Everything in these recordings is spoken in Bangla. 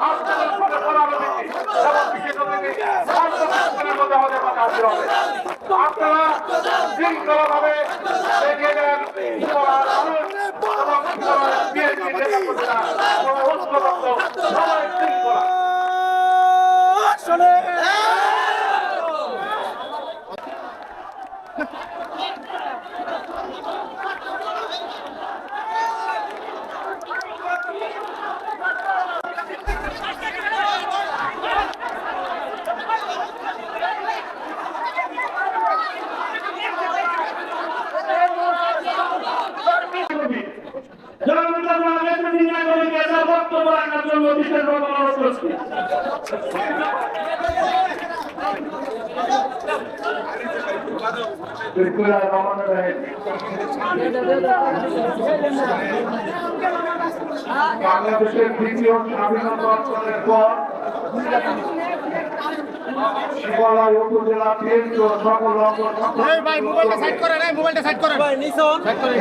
আপনাদের সাথে পরামর্শ এবং বিশেষ অতিথি অন্তর্ভুক্তির মধ্যে আমাদের মাঝে হাজির হবে। আপনারা শৃঙ্খলাভাবে এগিয়ে যান এবং বিএনপি নেতাকর্মীরা ঐক্যবদ্ধ সবাই শৃঙ্খলা। বাংলাদেশের দ্বিতীয় স্বাধীনতা অর্জনের পর শিবালয় উপজেলা কেন্দ্র সকল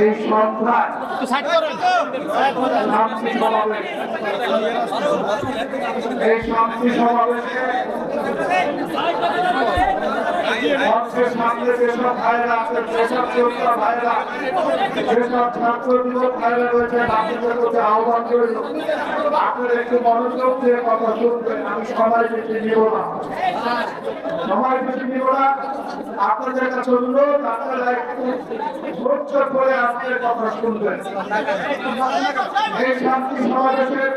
এই সন্ধ্যায় এই শান্তি সমাবেশে মঞ্চের সামনে যেসব ভাইরা আছেন, যেসব যোদ্ধা ভাইরা, যেসব ছাত্রযুবক ভাইরা রয়েছে, আপনাদের প্রতি আহ্বান রইল আপনারা একটু মনোযোগ দিয়ে কথা শুনবেন। আমি সবাই বেশি নিব না, সবাই বেশি নিব না। আপনাদের কাছে অনুরোধ, আপনারা একটু ধৈর্য করে আপনাদের কথা শুনবেন। এই শান্তি সমাবেশের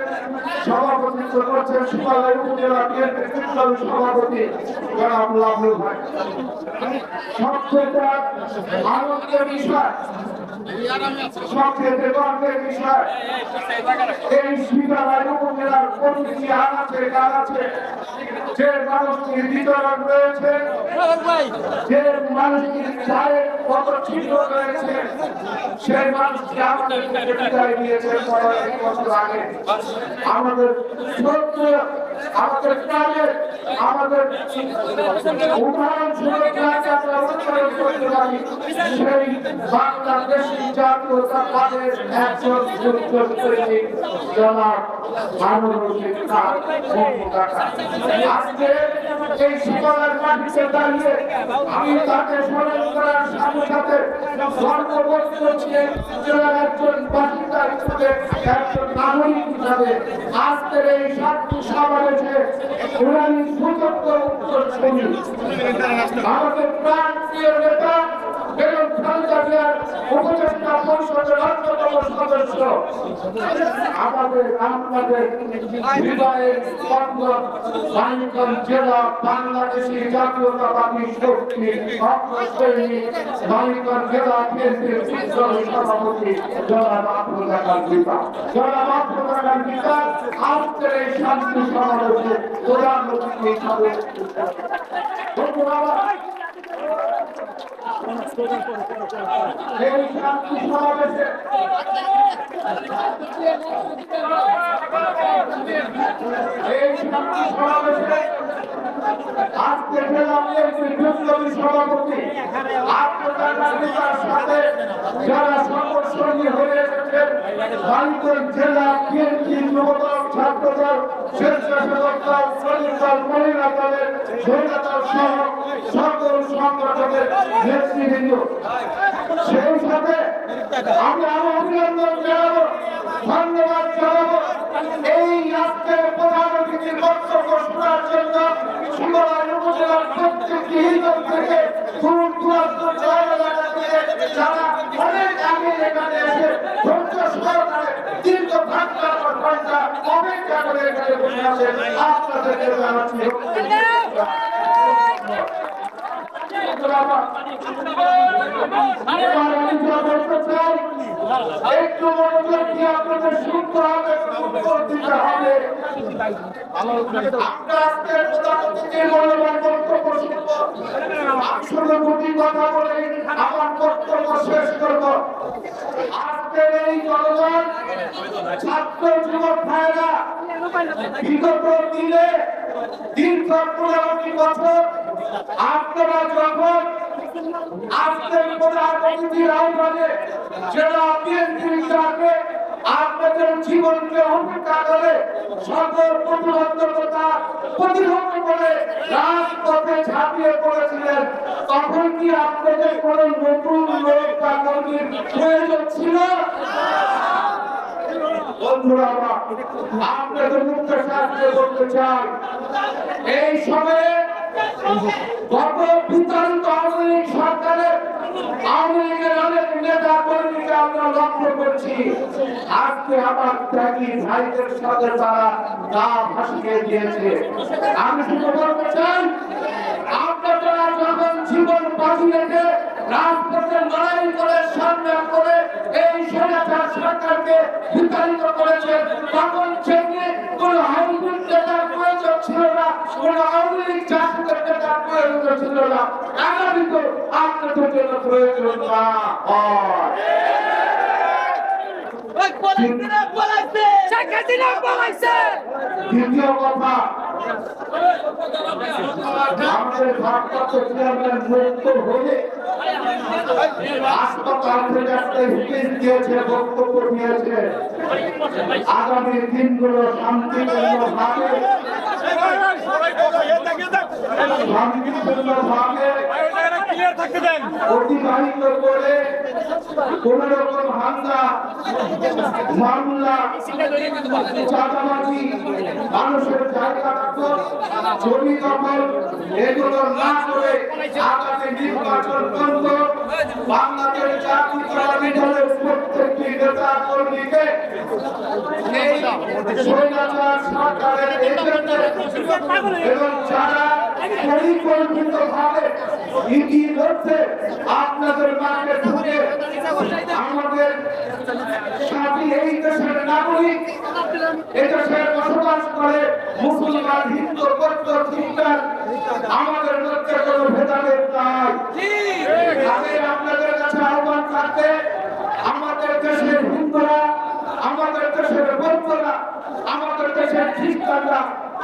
সভাপতিত্ব করছেন শিবালয় উপজেলা বিএনপির বিপ্লবী সভাপতি জনাব লাভলু ভাই। সবচেয়ে আনন্দের বিষয়, সবচেয়ে গর্বের বিষয়, এই শিবালয় উপজেলার প্রতিটি আনাচে কানাচে যে মানুষটির বিতরণ রয়েছে, যে মানুষটির গায়ে কত চিহ্ন রয়েছে, সেই মানুষটি আমাদের বিদায় দিয়েছে ১৫ বছর আগে। আমাদের সত্য, আমাদের কাজে, আমাদের উদাহরণস্বরূপ আমরা অনুসরণ করতে পারি সেই বাংলাদেশি জাতীয়তাবাদের একজন যুদ্ধপ্রেমী জনাব মামুনুর রশীদ খান বঙ্গু কাকা। আজকে এই শিবালয়ের মাটিতে দাঁড়িয়ে আমি তাকে স্মরণ করার সাথে সাথে গর্ববোধ করছি জেলার একজন বাসিন্দা হিসেবে, একজন নাগরিক হিসাবে আজকের এই শান্তি সমাবেশে উনানি সুযোগ্য উত্তরসূরি আমাদের প্রাণ প্রিয় নেতা বেগম খালেদা জিয়ার উপদেষ্টা পরিষদের অন্যতম সদস্য, আমাদের আপনাদের হৃদয়ের স্পন্দন, মানিকগঞ্জ জেলা বাংলাদেশী জাতীয়তাবাদী শক্তি অগ্রসৈনী, মানিকগঞ্জ জেলা বিএনপির বিদ্রোহী সভাপতি জনাব আব্দুল কাদের পিতা। জনাব আব্দুল কাদের পিতা আজকের এই শান্তি সমাবেশে প্রধান অতিথি হিসাবে এই শান্তি সমাবেশে আজকে জেলা বিএনপির বিপ্লবী সভাপতি আব্দুল কাদের পিতার সাথে যারা সংগঠনী হয়ে এসেছেন, মানিকগঞ্জ জেলা বিএনপি যুবদল, ছাত্রদল, স্বেচ্ছাসেবক দল, শ্রমিক দল, মহিলা দলের মহিলাদল সহ সকল সংগঠনের নেতৃবৃন্দ, সেই সাথে আমি আরো অভিনন্দন জানাবো, ধন্যবাদ জানাবো এই আজকের প্রধান অতিথির বক্তব্য শোনার জন্য শিবালয় উপজেলার প্রত্যেকটি হিন্দু থেকে দূর দূরান্ত জায়গা থেকে যারা অনেক আগে এখানে এসে ধৈর্য সহকারে দীর্ঘ ঘন্টার পর ঘন্টা অপেক্ষা করে এখানে বসে আছেন, আপনাদেরকে জানাচ্ছি একটু মনোযোগ দিয়ে আপনাদের শুনতে হবে, উত্তর দিতে হবে। কথা বলে আমার বক্তব্য শেষ করব। আজকের এই জনগণ ছাত্র যুবক ভাইরা বিগত দিনে দীর্ঘ 15 বছর আপনারা যখন আজকের প্রধান অতিথির আহ্বানে জেলা বিএনপির ডাকে আপনাদের জীবনকে উপেক্ষা করে সকল প্রতিবন্ধকতা প্রতিহত করে রাজপথে ঝাঁপিয়ে পড়েছিলেন, তখন কি আপনাদের কোন নতুন লোক বা কর্মীর প্রয়োজন ছিল? বন্ধুরা, আপনাদের মুখে সাহায্য করতে চাই, এই সময়ে গত বিতাড়িত আওয়ামী লীগ সরকারের আওয়ামী লীগের অনেক নেতা কর্মীকে আমরা লক্ষ্য করছি, আজকে আমার ত্যাগী ভাইদের সাথে তারা গা ভাসিয়ে দিয়েছে। আমি শুধু বলতে চাই, আপনারা যখন জীবন বাজি রেখে রাজপথে লড়াই করে সংগ্রাম করে এই স্বৈরাচার সরকারকে বিতাড়িত করেছে, তখন সেখানে কোন আওয়ামী লীগ নেতার প্রয়োজন ছিল না, কোন আওয়ামী লীগ জাতীয় নেতার প্রয়োজন ছিল না। আগামীতে আপনাদের জন্য প্রয়োজন না হয়। দ্বিতীয় কথা, আমাদের ভারপ্রাপ্ত চেয়ারম্যান মুক্ত হয়ে হাসপাতাল থেকে স্পিচ দিয়েছে, বক্তব্য দিয়েছে, আগামী দিনগুলো শান্তিপূর্ণভাবে অতিবাহিত করে কোন রকম হামলা মামলা চাঁদাবাজি মানুষের জায়গা দখল জমি দখল এগুলো না করে আগামী নির্বাচন করব। বাংলাদেশ জাতীয়তাবাদী দলের প্রত্যেকটি নেতা কর্মীকে এই স্বৈরাচার সরকারের এজেন্টে এবং যারা পরিকল্পিতভাবে ইতিমধ্যে আপনাদের মাঝে ঢুকে আমাদের সাথী এই দেশের নাগরিক, এদেশের বসবাস করে মুসলমান, হিন্দু, বৌদ্ধ, খ্রিস্টান, আমাদের মধ্যে কোনো ভেদাভেদ নাই। আমি আপনাদের কাছে আহ্বান থাকবে, আমাদের দেশের হিন্দুরা, আমাদের দেশের বৌদ্ধরা, আমাদের দেশের খ্রিস্টানরা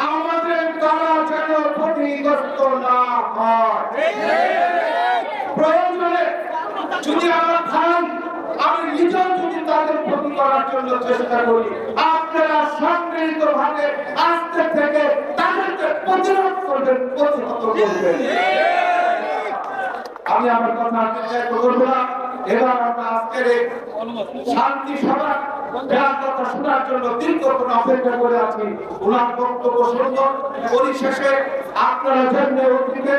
আমাদের দ্বারা যেন ক্ষতিগ্রস্ত না হয়। প্রয়োজনে যদি আমরা খান, আমি নিজেও যদি তাদের ক্ষতি করার জন্য চেষ্টা করি, আপনারা সম্মিলিত ভাবে আজকে থেকে তাদেরকে প্রতিরোধ করবেন, প্রতিহত করবেন। আমি আমার কথা বলবো না। এবার আমরা আজকের শান্তি সভা কথা শোনার জন্য দীর্ঘক্ষণ অপেক্ষা করে আছি। ওনার বক্তব্য সুন্দর, পরিশেষে আপনারা জেনে অতীতে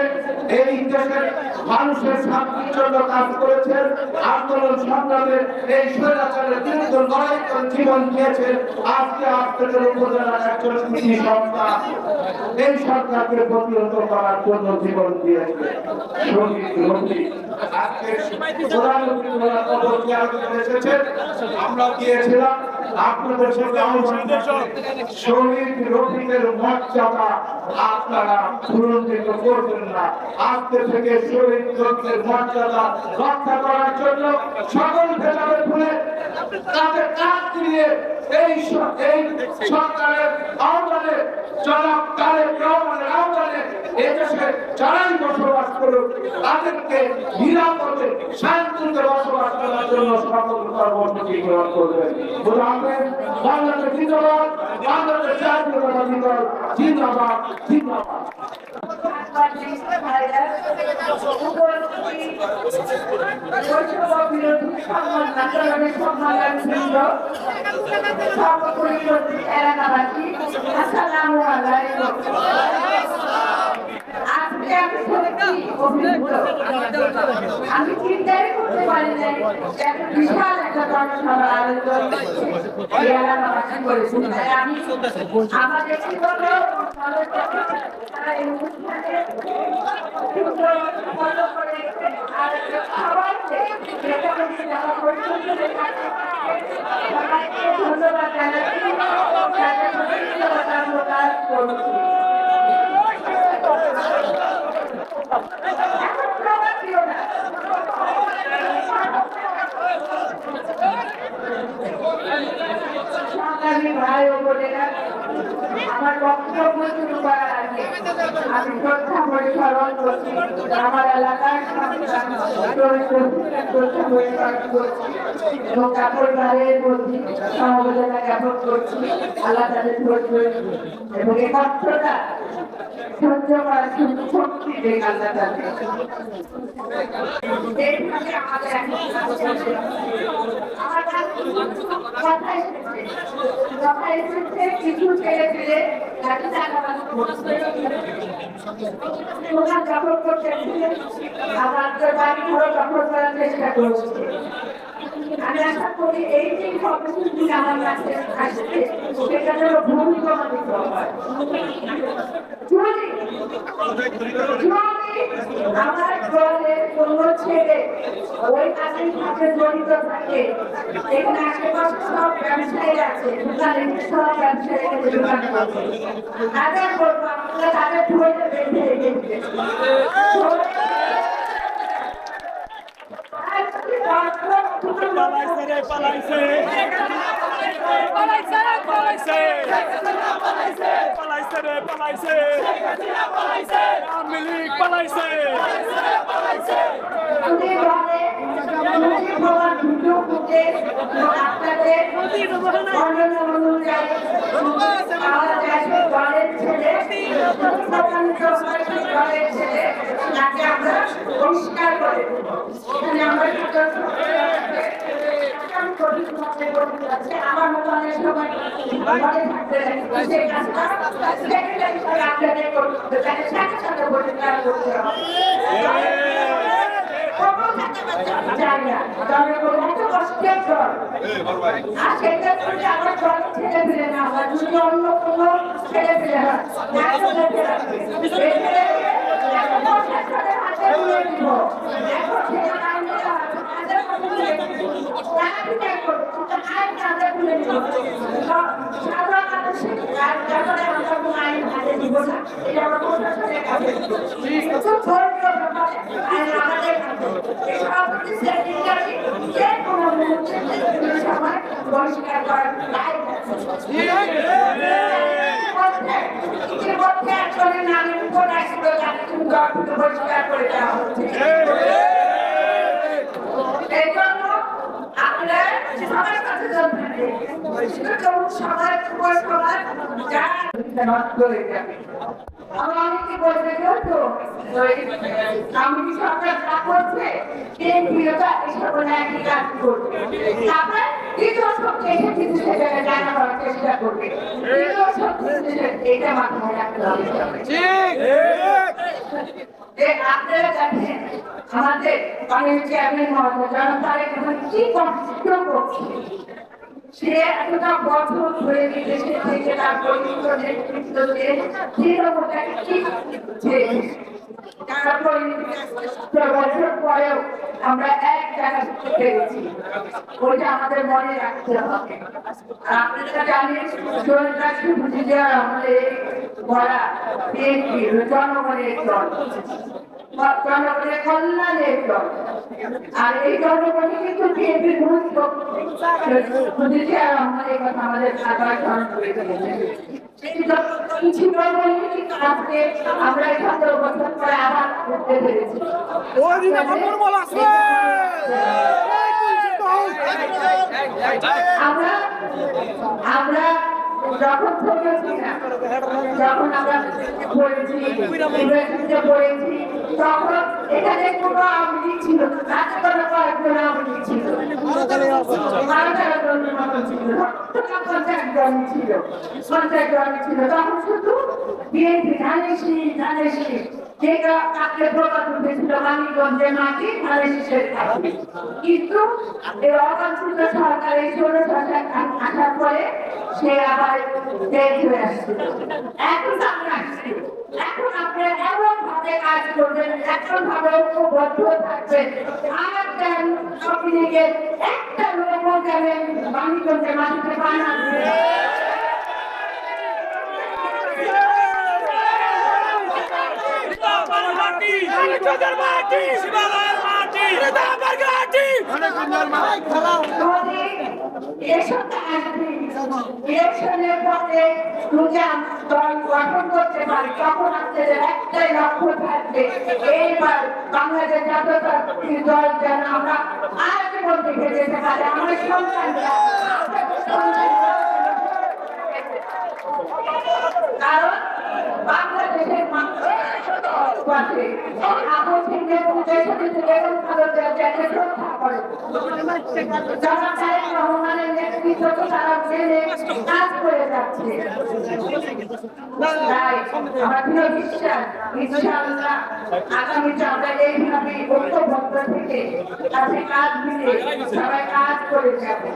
এই দেশের মানুষের শান্তির জন্য কাজ করেছেন, আন্দোলন সংগ্রামে এই স্বৈরাচারের বিরুদ্ধে লড়াই করে জীবন দিয়েছেন। আজকে আপনাদের উপজেলার একজন কৃষি সংস্থা এই সরকারকে প্রতিহত করার জন্য জীবন দিয়েছে। শহীদ রফিক আজকে প্রধানমন্ত্রী কবর জিয়ারত এসেছেন, আমরাও গিয়েছিলাম। আপনাদের সঙ্গে শহীদ রফিকের মর্যাদা আপনারা পুনরুদ্ধার করবেন না। আজকে থেকে শহীদ রফিকের মর্যাদা রক্ষা করার জন্য সকল ভেদাভেদ ভুলে তাদের কাজ দিয়ে এই সরকারের আহ্বানে জনাব তারেক রহমানের আহ্বানে এদেশে যারাই বসবাস করুক তাদেরকে নিরাপদে শান্তিতে বসবাস করার জন্য সকল কর্মসূচি গ্রহণ করবেন। বাংলাদেশ জিন্দাবাদ, বাংলাদেশ জাতীয়তাবাদী দল জিন্দাবাদ, জিন্দাবাদ। আমি চিন্তাই করতে পারি না বিশাল একটা জনসভার আয়োজন করেছি। আমি আমার ব্যক্তিগত তারা এই অনুষ্ঠানে ধন্যবাদ জানাচ্ছি। ভাই ও বোনেরা, আমার বক্তব্য শুরু করার তাকে আমি শ্রদ্ধা করে স্মরণ করছি। আমার এলাকার সন্তান শ্রদ্ধা করে স্মরণ করছি এবং কাপড় গায়ের প্রতি সমবেদনা জ্ঞাপন করছি। আল্লাহ তাদের ধৈর্য এবং একত্রতা সহ্য করার শক্তি দেন আল্লাহ তাদের। এইভাবে আমাদের আমার কথা এসেছে কিছু ছেলে পেলে লাঠি চালাবাজ করছে, প্রধান দখল করতেছে, আমাদের বাড়ি ঘর দখল করার চেষ্টা করছে। আমি আশা করি এই যে কর্মসূচি আমার কাছে আসছে সেটা যেন ভুল প্রমাণিত হয়। আমার দলের কোন ছেলে ওই কাজের সাথে জড়িত থাকে, এখানে আশেপাশে সব ব্যবসায়ী আছে, সব ব্যবসায়ীকে দোকান করছে, তাদের বলবো আপনারা তাদের ধরে বেঁধে রেখেছে। পরিষ্কার করে আমার মতো অনেক সময় ঘরে থাকতে সেই কাজটা আপনাদের করতে তাকে সাথে সাথে পরিষ্কার করতে হবে। এত কষ্টের জল আর সেটা করলে আমার জল ছেড়ে ফেলে না আমার যদি অন্য কোনো ছেড়ে ফেলে হয় হাতে তুলে দিব এখন সেটা সাধারণ মানুষের আইন হাতে দিব না, এটা আমরা প্রশাসনের কাছে বহিষ্কার করার ইতিমধ্যে একজনের নামের উপর আসছিল তাকে কিন্তু বহিষ্কার করে দেওয়া হচ্ছে। এই জন্য আপনারা সবার কাছে সবার উপর সবার যারা করে যাবে। আমরা অনেকে বলবে তো আমি সরকার যা করছে এসব একই কাজ করবে, তারপরে দ্বিতীয় শক্তি এসে কিন্তু সেখানে জানা করার চেষ্টা করবে। দ্বিতীয় শক্তি এটা মাথায় রাখতে হবে যে আপনারা জানেন আমাদের অনেক চেয়ারম্যান মহোদয় যারা তারা কি কষ্ট করছে, সে এতটা বছর ধরে বিদেশে থেকে তার পরিচিত নেতৃত্ব দিয়ে বছর পরেও আমরা এক জায়গা পেরেছি, ওইটা আমাদের মনে রাখতে হবে। আপনারা জানেন বুঝে দেওয়া আমাদের বলা জনগণের দল, জনগণের কল্যাণের দল, আর এই জনগণই কিন্তু বিএনপির মূল বুঝেছি আর আমাদের কথা আমাদের আবার স্মরণ করে আমরা 17 বছর পরে আবার করতে পেরেছি। আমরা যখন যখন আমরা পড়েছি পড়েছি তখন এখানে কোনো আওয়ামী লীগ ছিল না, কয়েকজন আওয়ামী লীগ ছিল, পঞ্চায়েত ছিল, তখন শুধু বিএনপি ধানের যেটা তাকে প্রকাশ উঠেছিল মানিকগঞ্জের মাটি ধানের শীষের খাতি। কিন্তু এই অবাঞ্ছিত সরকার এই ষোড়শাসন আসার পরে সে আবার চেঞ্জ হয়ে আসছিল। এখন আমরা আসছি, এখন আপনারা এমন ভাবে কাজ করবেন, এমন ভাবে ঐক্যবদ্ধ থাকবেন, আর যেন আওয়ামী লীগের একটা লোক যাবেন মানিকগঞ্জের মাটিতে বানাবেন। এসব ইলেকশনের পরে দুজন দল গঠন করতে পারে, তখন আপনাদের একটাই লক্ষ্য থাকবে, এইবার বাংলাদেশ জাতীয়তাবাদী দল যেন আমরা আজীবন দেখে যেতে পারি। আমার সন্তানরা কারণ বাংলাদেশের মানুষ আছে আপসের যে দেশটিতে বেগম খালেদা জিয়াকে শ্রদ্ধা করে, যারা তারেক রহমানের নেতৃত্বে তারা মেনে কাজ করে যাচ্ছে। তাই আমার প্রিয় বিশ্বাস, ইনশাআল্লাহ আগামীতে আমরা এইভাবে ঐক্যবদ্ধ থেকে কাছে কাজ মিলে সবাই কাজ করে যাবো।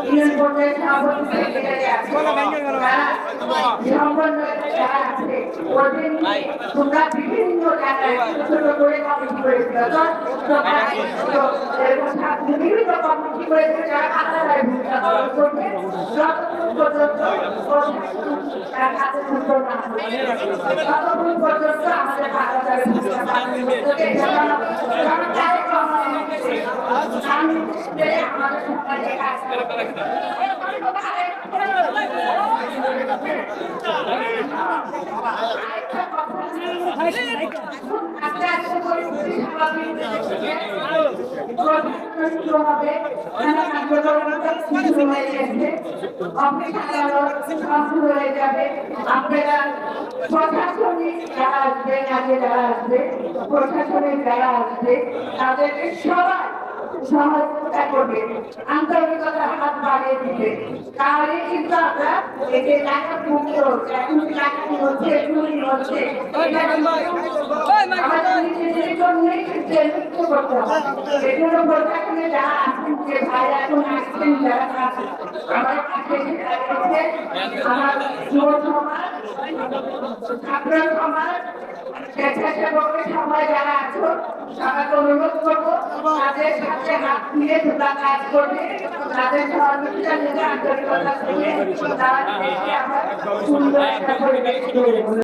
ইউনিয়ন পর্যায়ে সভাপতি সেক্রেটারি আছে, সমন্বয়ক যারা আছে, ওদের নিয়ে তোমরা বিভিন্ন জায়গায় ছোট ছোট করে কমিটি করেছিল, বিভিন্ন কমিটি করেছে যারা আলাদায় ভূমিকা পালন করবে, যতক্ষণ পর্যন্ত তার কাছে সুন্দর না হবে, ততক্ষণ পর্যন্ত আমাদের আলাদায় ভূমিকা পালন করতে কারণ তারেক রহমানের আমাদের সমাজে কাজ করবে। প্রশাসনিক যারা আসবে, আগে যারা আসবে, প্রশাসনিক যারা আসবে, তাদেরকে সবাই সহযোগিতা করবে, আন্তরিকতার হাত বাড়িয়ে দিবে। তাহলে কিন্তু আমরা এই যে ডাকাত মুক্ত, এখন ডাকাতি হচ্ছে, চুরি হচ্ছে, আমাদের নিজেদের জন্যই মুক্ত করতে হবে। এজন্য প্রশাসনে যারা আছেন, যে ভাইরা এখন আসছেন, যারা আমার কাছে আমার যুব সমাজ, ছাত্র সমাজ, স্বেচ্ছাসেবকের সমাজ যারা আছো, তাদেরকে অনুরোধ করবো তাদের সাথে হাত মিলে তোমরা কাজ করবে, তাদের সহযোগিতা নিয়ে আন্তরিকতা করে তারা আমরা সুন্দর একটা পরিবেশ তৈরি করব।